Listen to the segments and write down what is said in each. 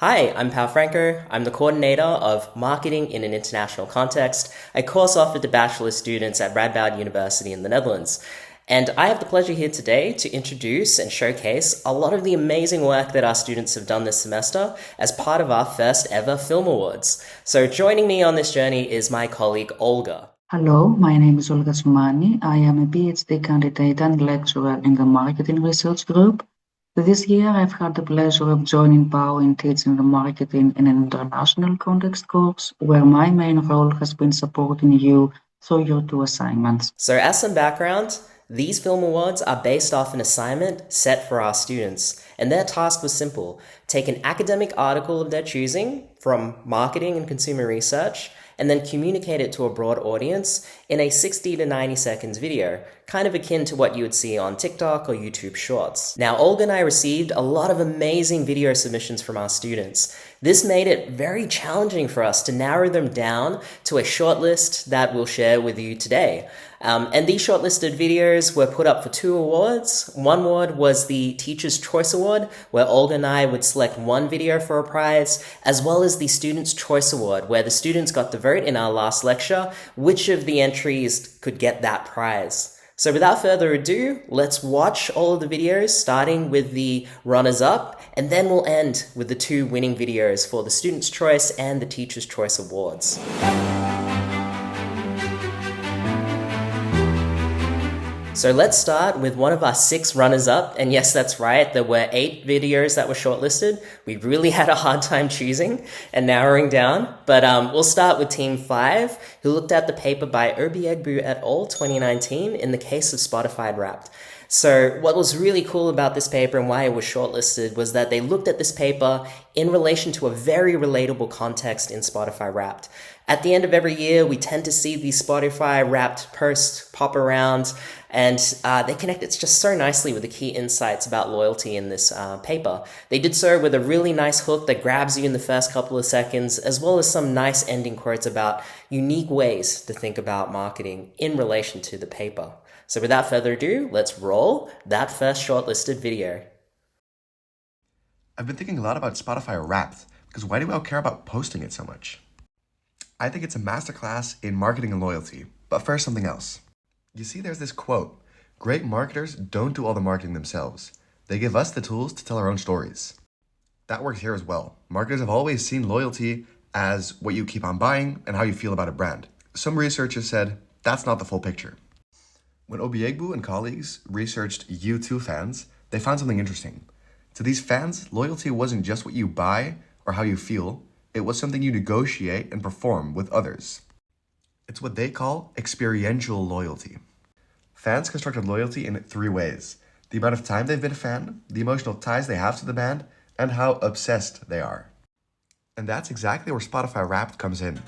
Hi, I'm Pao Franco. I'm the coordinator of Marketing in an International Context, a course offered to bachelor students at Radboud University in the Netherlands. And I have the pleasure here today to introduce and showcase a lot of the amazing work that our students have done this semester as part of our first ever Film Awards. So joining me on this journey is my colleague Olga. Hello, my name is Olga I am a PhD candidate and lecturer in the Marketing Research Group. This year I've had the pleasure of joining PAO in teaching the Marketing in an International Context course, where my main role has been supporting you through your two assignments. So as some background, these Film Awards are based off an assignment set for our students, and their task was simple: take an academic article of their choosing from marketing and consumer research, and then communicate it to a broad audience in a 60 to 90 seconds video, kind of akin to what you would see on TikTok or YouTube Shorts. Now, Olga and I received a lot of amazing video submissions from our students. This made it very challenging for us to narrow them down to a shortlist that we'll share with you today. And these shortlisted videos were put up for 2 awards. One award was the Teacher's Choice Award, where Olga and I would select one video for a prize, as well as the Student's Choice Award, where the students got to vote in our last lecture which of the entries could get that prize. So without further ado, let's watch all of the videos, starting with the runners-up, and then we'll end with the 2 winning videos for the Student's Choice and the Teacher's Choice Awards. So let's start with one of our 6 runners-up, and yes, that's right, there were 8 videos that were shortlisted. We really had a hard time choosing and narrowing down, but we'll start with Team 5, who looked at the paper by Obiegbu et al. 2019 in the case of Spotify Wrapped. So what was really cool about this paper and why it was shortlisted was that they looked at this paper in relation to a very relatable context in Spotify Wrapped. At the end of every year, we tend to see these Spotify Wrapped posts pop around, and they connect it just so nicely with the key insights about loyalty in this paper. They did so with a really nice hook that grabs you in the first couple of seconds, as well as some nice ending quotes about unique ways to think about marketing in relation to the paper. So without further ado, let's roll that first shortlisted video. I've been thinking a lot about Spotify Wrapped, because why do we all care about posting it so much? I think it's a masterclass in marketing and loyalty, but first something else. You see, there's this quote: great marketers don't do all the marketing themselves. They give us the tools to tell our own stories. That works here as well. Marketers have always seen loyalty as what you keep on buying and how you feel about a brand. Some researchers said that's not the full picture. When Obiegbu and colleagues researched U2 fans, they found something interesting. To these fans, loyalty wasn't just what you buy or how you feel, it was something you negotiate and perform with others. It's what they call experiential loyalty. Fans constructed loyalty in 3 ways: the amount of time they've been a fan, the emotional ties they have to the band, and how obsessed they are. And that's exactly where Spotify Wrapped comes in.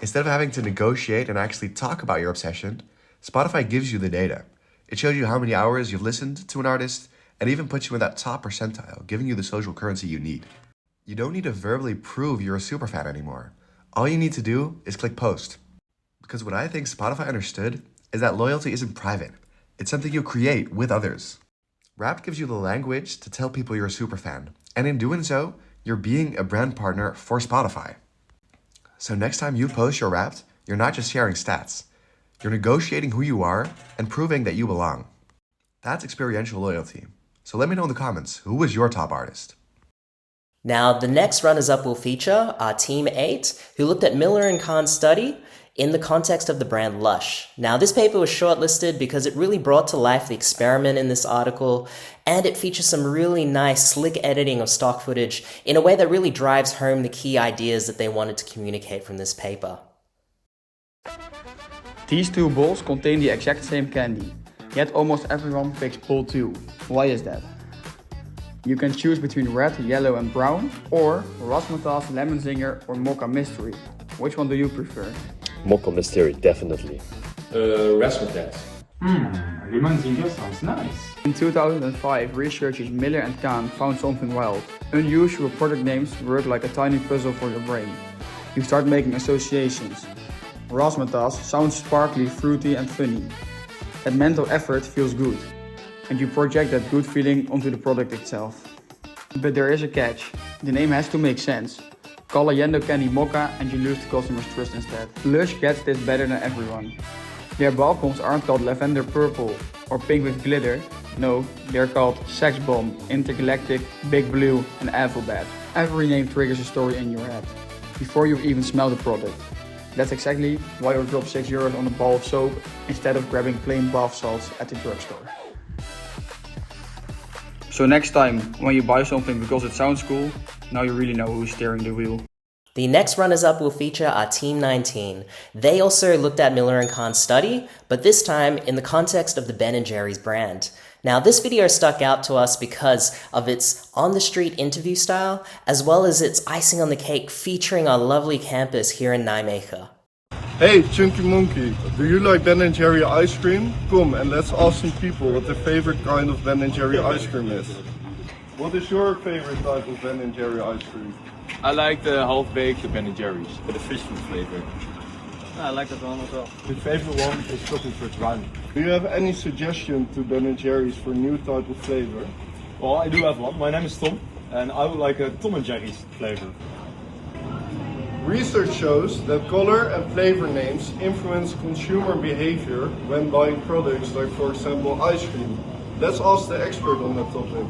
Instead of having to negotiate and actually talk about your obsession, Spotify gives you the data. It shows you how many hours you've listened to an artist, and even puts you in that top percentile, giving you the social currency you need. You don't need to verbally prove you're a superfan anymore. All you need to do is click post. Because what I think Spotify understood is that loyalty isn't private. It's something you create with others. Wrapped gives you the language to tell people you're a superfan, and in doing so, you're being a brand partner for Spotify. So next time you post your Wrapped, you're not just sharing stats. You're negotiating who you are and proving that you belong. That's experiential loyalty. So let me know in the comments, who was your top artist? Now, the next runners-up will feature our Team 8, who looked at Miller and Kahn's study in the context of the brand Lush. Now, this paper was shortlisted because it really brought to life the experiment in this article, and it features some really nice, slick editing of stock footage in a way that really drives home the key ideas that they wanted to communicate from this paper. These 2 bowls contain the exact same candy, yet almost everyone picks bowl 2. Why is that? You can choose between red, yellow and brown, or Razzmatazz, Lemon Zinger or Mocha Mystery. Which one do you prefer? Mocha Mystery, definitely. Razzmatazz. Lemon Zinger sounds nice. In 2005, researchers Miller and Kahn found something wild. Unusual product names work like a tiny puzzle for your brain. You start making associations. Razzmatazz sounds sparkly, fruity and funny. That mental effort feels good, and you project that good feeling onto the product itself. But there is a catch. The name has to make sense. Call a Yendo candy mocha and you lose the customer's trust instead. Lush gets this better than everyone. Their balcons aren't called lavender purple or pink with glitter. No, they're called Sex Bomb, Intergalactic, Big Blue and Alphabet. Every name triggers a story in your head, before you've even smelled the product. That's exactly why you'll drop €6 on a ball of soap instead of grabbing plain bath salts at the drugstore. So next time, when you buy something because it sounds cool, now you really know who's steering the wheel. The next runners-up will feature our Team 19. They also looked at Miller & Kahn's study, but this time in the context of the Ben & Jerry's brand. Now, this video stuck out to us because of its on-the-street interview style, as well as its icing on the cake featuring our lovely campus here in Nijmegen. Hey, Chunky Monkey, do you like Ben & Jerry ice cream? Come and let's ask some people what their favorite kind of Ben & Jerry ice cream is. What is your favorite type of Ben & Jerry ice cream? I like the half-baked Ben & Jerry's with the fish food flavor. I like that one as well. My favorite one is chocolate fruit brownie. Do you have any suggestion to Ben & Jerry's for new type of flavor? Well, I do have one. My name is Tom, and I would like a Tom & Jerry's flavor. Research shows that color and flavor names influence consumer behavior when buying products like, for example, ice cream. Let's ask the expert on that topic.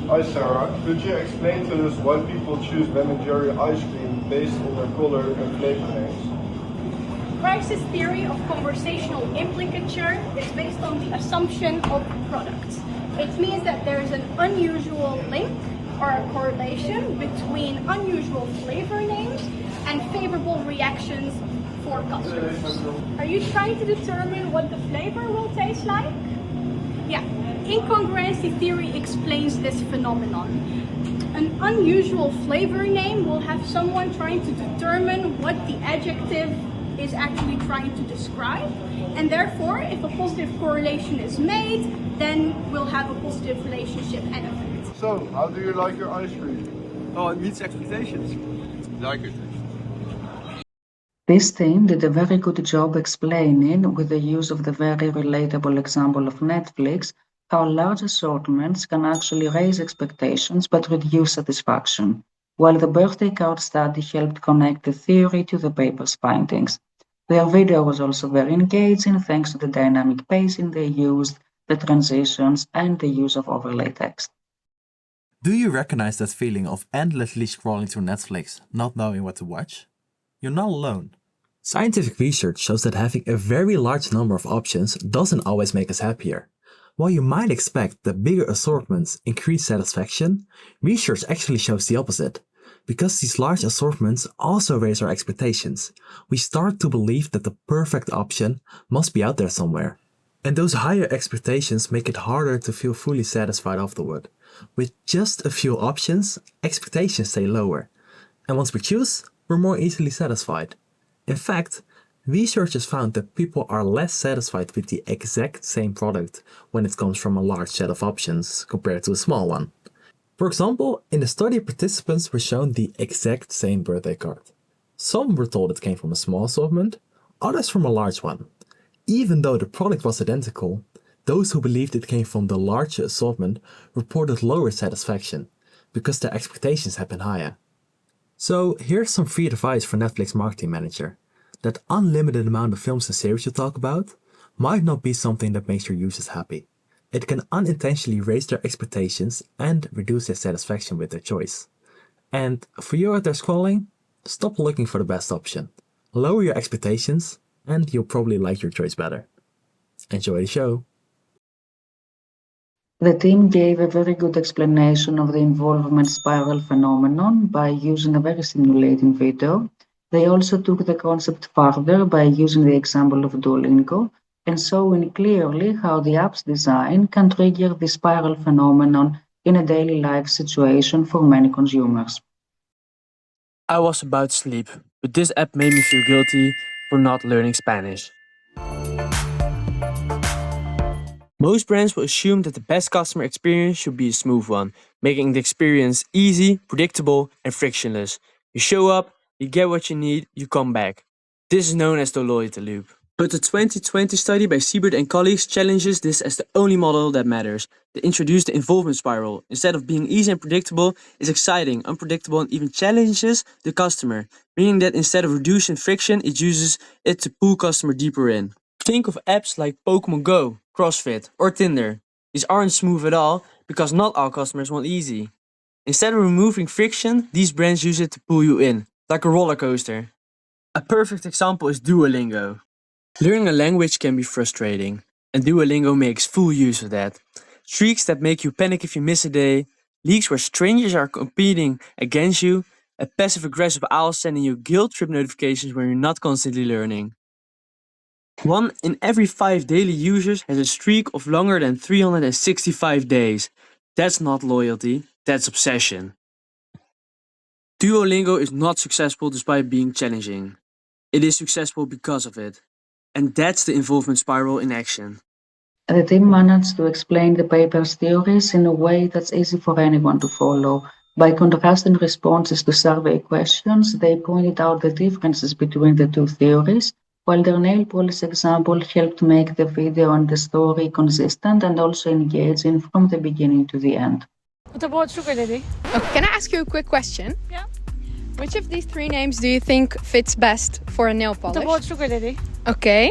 Hi Sarah, could you explain to us why people choose Ben & Jerry ice cream based on their color and flavor names? Price's theory of conversational implicature is based on the assumption of product. It means that there is an unusual link or a correlation between unusual flavor names and favorable reactions for customers. Are you trying to determine what the flavor will taste like? Yeah, incongruency theory explains this phenomenon. An unusual flavor name will have someone trying to determine what the adjective is actually trying to describe, and therefore if a positive correlation is made, then we'll have a positive relationship and effect. So, how do you like your ice cream? Oh, it meets expectations. Like it. This team did a very good job explaining, with the use of the very relatable example of Netflix, how large assortments can actually raise expectations but reduce satisfaction, while the birthday card study helped connect the theory to the paper's findings. Their video was also very engaging thanks to the dynamic pacing they used, the transitions, and the use of overlay text. Do you recognize that feeling of endlessly scrolling through Netflix, not knowing what to watch? You're not alone. Scientific research shows that having a very large number of options doesn't always make us happier. While you might expect that bigger assortments increase satisfaction, research actually shows the opposite. Because these large assortments also raise our expectations, we start to believe that the perfect option must be out there somewhere. And those higher expectations make it harder to feel fully satisfied afterward. With just a few options, expectations stay lower. And once we choose, we're more easily satisfied. In fact, researchers found that people are less satisfied with the exact same product when it comes from a large set of options compared to a small one. For example, in the study, participants were shown the exact same birthday card. Some were told it came from a small assortment, others from a large one. Even though the product was identical, those who believed it came from the larger assortment reported lower satisfaction, because their expectations had been higher. So here's some free advice for Netflix marketing manager. That unlimited amount of films and series you talk about might not be something that makes your users happy. It can unintentionally raise their expectations and reduce their satisfaction with their choice. And for you out there scrolling, stop looking for the best option. Lower your expectations and you'll probably like your choice better. Enjoy the show! The team gave a very good explanation of the involvement spiral phenomenon by using a very stimulating video. They also took the concept further by using the example of Duolingo and showing clearly how the app's design can trigger the spiral phenomenon in a daily life situation for many consumers. I was about to sleep, but this app made me feel guilty for not learning Spanish. Most brands will assume that the best customer experience should be a smooth one, making the experience easy, predictable, and frictionless. You show up, you get what you need, you come back. This is known as the loyalty loop. But the 2020 study by Siebert and colleagues challenges this as the only model that matters. They introduced the involvement spiral. Instead of being easy and predictable, it's exciting, unpredictable, and even challenges the customer, meaning that instead of reducing friction, it uses it to pull customer deeper in. Think of apps like Pokemon Go, CrossFit, or Tinder. These aren't smooth at all because not all customers want easy. Instead of removing friction, these brands use it to pull you in, like a roller coaster. A perfect example is Duolingo. Learning a language can be frustrating, and Duolingo makes full use of that. Streaks that make you panic if you miss a day, leagues where strangers are competing against you, a passive-aggressive owl sending you guilt trip notifications when you're not constantly learning. 1 in every 5 daily users has a streak of longer than 365 days. That's not loyalty, that's obsession. Duolingo is not successful despite being challenging. It is successful because of it. And that's the involvement spiral in action. The team managed to explain the paper's theories in a way that's easy for anyone to follow. By contrasting responses to survey questions, they pointed out the differences between the two theories, while their nail polish example helped make the video and the story consistent and also engaging from the beginning to the end. Wat een woordzoeker, Lily? Okay, can I ask you a quick question? Yeah. Which of these 3 names do you think fits best for a nail polish? Wat een woordzoeker, Lily? Okay.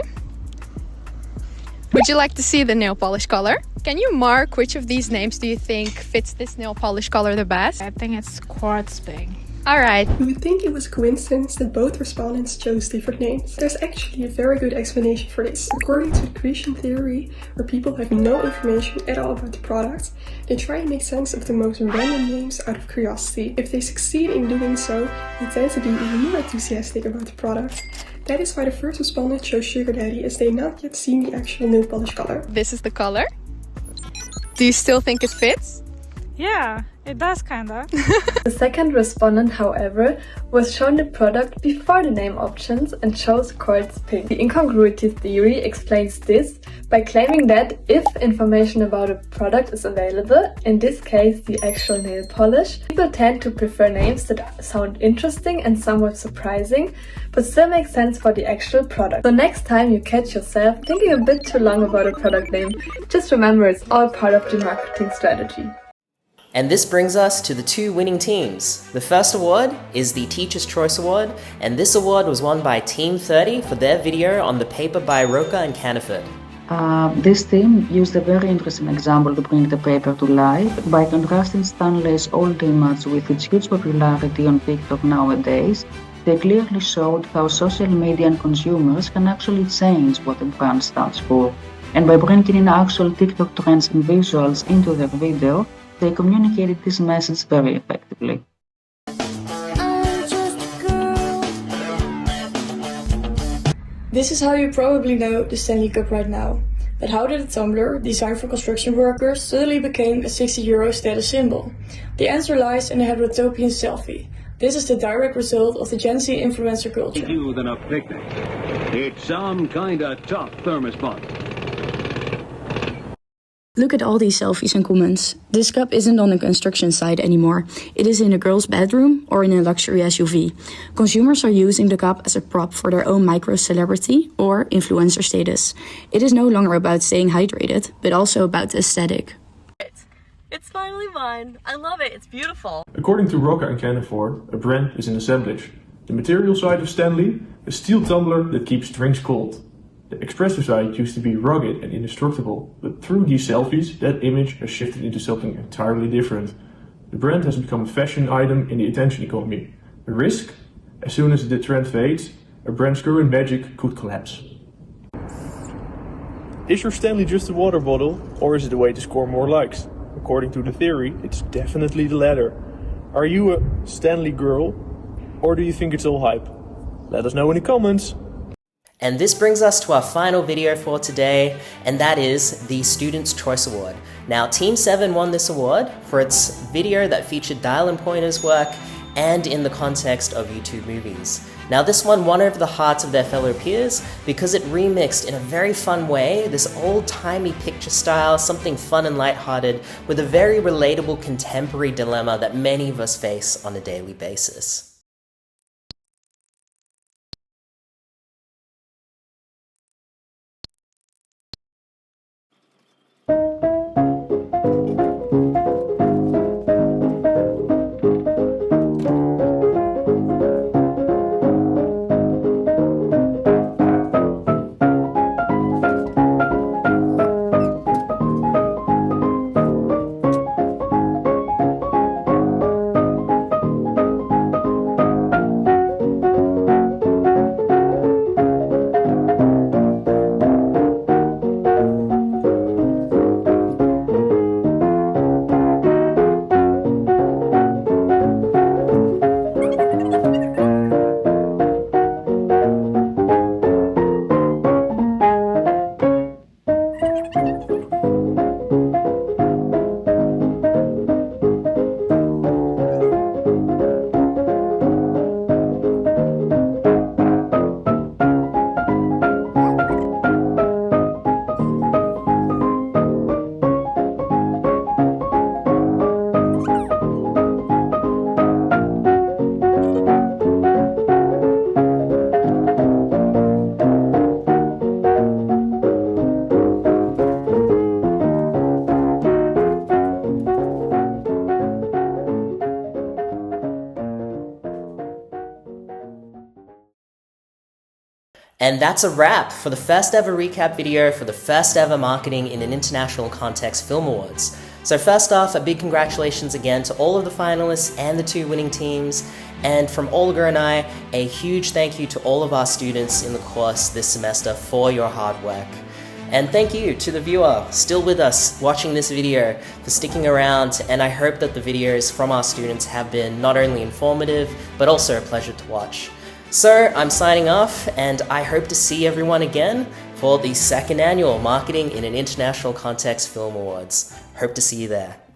Would you like to see the nail polish color? Can you mark which of these names do you think fits this nail polish color the best? I think it's quartz pink. Alright. You would think it was a coincidence that both respondents chose different names. There's actually a very good explanation for this. According to accretion theory, where people have no information at all about the product, they try and make sense of the most random names out of curiosity. If they succeed in doing so, they tend to be even more enthusiastic about the product. That is why the first respondent chose Sugar Daddy, as they not yet seen the actual nail polish color. This is the color. Do you still think it fits? Yeah, it does kinda. The second respondent, however, was shown the product before the name options and chose quartz pink. The incongruity theory explains this by claiming that if information about a product is available, in this case the actual nail polish, people tend to prefer names that sound interesting and somewhat surprising, but still make sense for the actual product. So next time you catch yourself thinking a bit too long about a product name, just remember it's all part of the marketing strategy. And this brings us to the 2 winning teams. The first award is the Teacher's Choice Award, and this award was won by Team 30 for their video on the paper by Roca and Caniford. This team used a very interesting example to bring the paper to life by contrasting Stanley's old image with its huge popularity on TikTok nowadays. They clearly showed how social media and consumers can actually change what a brand stands for. And by bringing in actual TikTok trends and visuals into their video, they communicated this message very effectively. This is how you probably know the Stanley Cup right now. But how did a tumbler, designed for construction workers, suddenly became a €60 status symbol? The answer lies in a heterotopian selfie. This is the direct result of the Gen Z influencer culture. You than a picnic. It's some kind of tough thermos bun. Look at all these selfies and comments. This cup isn't on a construction site anymore. It is in a girl's bedroom or in a luxury SUV. Consumers are using the cup as a prop for their own micro-celebrity or influencer status. It is no longer about staying hydrated, but also about the aesthetic. It's finally mine. I love it. It's beautiful. According to Roca and Caniford, a brand is an assemblage. The material side of Stanley, a steel tumbler that keeps drinks cold. The expressive side used to be rugged and indestructible, but through these selfies, that image has shifted into something entirely different. The brand has become a fashion item in the attention economy. A risk? As soon as the trend fades, a brand's current magic could collapse. Is your Stanley just a water bottle, or is it a way to score more likes? According to the theory, it's definitely the latter. Are you a Stanley girl, or do you think it's all hype? Let us know in the comments. And this brings us to our final video for today, and that is the Student's Choice Award. Now, Team 7 won this award for its video that featured dial and pointers work and in the context of YouTube movies. Now, this one won over the hearts of their fellow peers because it remixed in a very fun way this old-timey picture style, something fun and lighthearted, with a very relatable contemporary dilemma that many of us face on a daily basis. And that's a wrap for the first ever recap video for the first ever Marketing in an International Context Film Awards. So first off, a big congratulations again to all of the finalists and the 2 winning teams. And from Olga and I, a huge thank you to all of our students in the course this semester for your hard work. And thank you to the viewer still with us watching this video for sticking around, and I hope that the videos from our students have been not only informative, but also a pleasure to watch. So I'm signing off, and I hope to see everyone again for the 2nd annual Marketing in an International Context Film Awards. Hope to see you there.